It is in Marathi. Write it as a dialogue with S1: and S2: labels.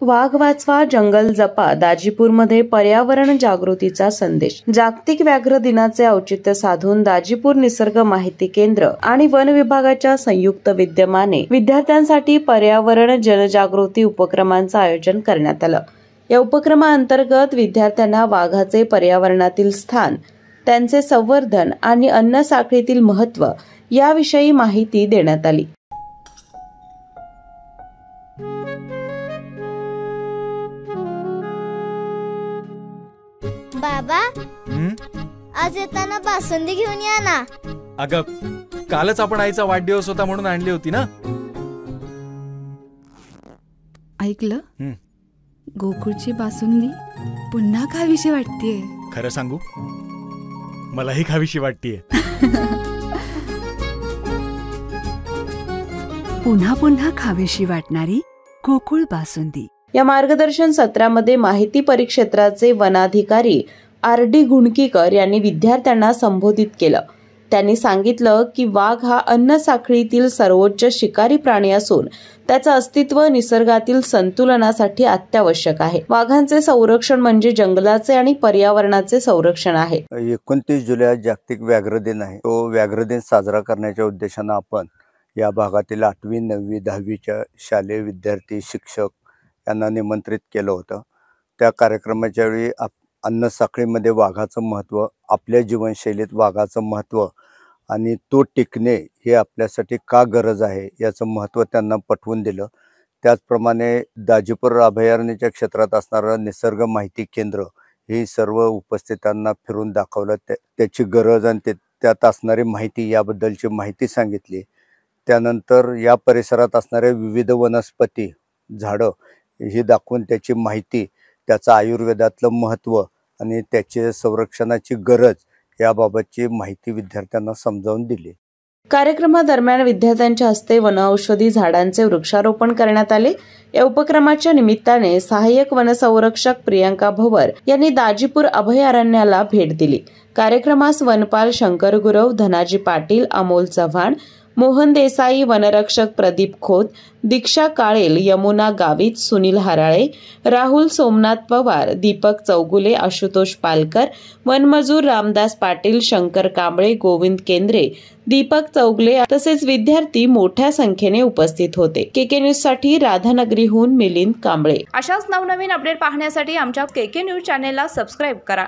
S1: वाघ वाचवा जंगल जपा दाजीपूरमध्ये पर्यावरण जागृतीचा संदेश. जागतिक व्याघ्र दिनाचे औचित्य साधून दाजीपूर निसर्ग माहिती केंद्र आणि वन विभागाच्या संयुक्त विद्यमाने विद्यार्थ्यांसाठी पर्यावरण जनजागृती उपक्रमांचं आयोजन करण्यात आलं. या उपक्रमाअंतर्गत विद्यार्थ्यांना वाघाचे पर्यावरणातील स्थान, त्यांचे संवर्धन आणि अन्न साखळीतील महत्त्व याविषयी माहिती देण्यात आली.
S2: बाबा, आज येताना बासुंदी घेऊन या ना.
S3: अगं, कालच आपण आईचा वाढदिवस होता म्हणून आणली होती ना.
S4: ऐकलं, गोकुळची बासुंदी पुन्हा खावीशी वाटतेय.
S3: खरं सांगू, मलाही खावीशी वाटतेय.
S4: पुन्हा पुन्हा खावीशी वाटणारी गोकुळ बासुंदी.
S1: या मार्गदर्शन सत्रामध्ये माहिती परिक्षेत्राचे वनाधिकारी RD गुणकीकर यांनी विद्यार्थ्यांना संबोधित केलं. त्यांनी सांगितलं की वाघ हा अन्न साखळीतील सर्वोच्च शिकारी प्राणी असून त्याचं अस्तित्व निसर्गातील संतुलनासाठी अत्यावश्यक आहे. वाघांचे संरक्षण म्हणजे जंगलाचे आणि पर्यावरणाचे संरक्षण आहे.
S5: 29 जुलै जागतिक व्याघ्र दिन आहे. तो व्याघ्र दिन साजरा करण्याच्या उद्देशानं आपण या भागातील 8वी, 9वी, 10वीच्या शालेय विद्यार्थी, शिक्षक यांना निमंत्रित केलं होतं. त्या कार्यक्रमाच्या वेळी अन्न साखळीमध्ये वाघाचं महत्त्व, आपल्या जीवनशैलीत वाघाचं महत्त्व आणि तो टिकणे हे आपल्यासाठी का गरज आहे याचं महत्त्व त्यांना पटवून दिलं. त्याचप्रमाणे दाजीपूर अभयारण्याच्या क्षेत्रात असणारं निसर्ग माहिती केंद्र हे सर्व उपस्थितांना फिरून दाखवलं. त्याची गरज आणि त्यात असणारी माहिती याबद्दलची माहिती सांगितली. त्यानंतर या परिसरात असणाऱ्या विविध वनस्पती, झाडं हे दाखवून त्याची माहिती, त्याचं आयुर्वेदातलं महत्त्व आणि त्याचे संरक्षणाची गरज याबाबतची माहिती विद्यार्थ्यांना समजावून दिली.
S1: कार्यक्रमादरम्यान विद्यार्थ्यांच्या हस्ते वनऔषधी झाडांचे वृक्षारोपण करण्यात आले. या उपक्रमाच्या निमित्ताने सहाय्यक वनसंरक्षक प्रियंका भवर यांनी दाजीपूर अभयारण्याला भेट दिली. कार्यक्रमास वनपाल शंकर गुरव, धनाजी पाटील, अमोल चव्हाण, मोहन देसाई, वनरक्षक प्रदीप खोत, दीक्षा काळेल, यमुना गावित, सुनील हराळे, राहुल सोमनाथ पवार, दीपक चौगुले, आशुतोष पालकर, वनमजूर रामदास पाटील, शंकर कांबळे, गोविंद केंद्रे, दीपक चौगुले तसेच विद्यार्थी मोठ्या संख्येने उपस्थित होते. KK न्यूज साठी राधानगरीहून मिलिंद कांबळे.
S6: अशाच नवनवीन अपडेट पाहण्यासाठी आमच्या KK न्यूज चॅनेलला सबस्क्राईब करा.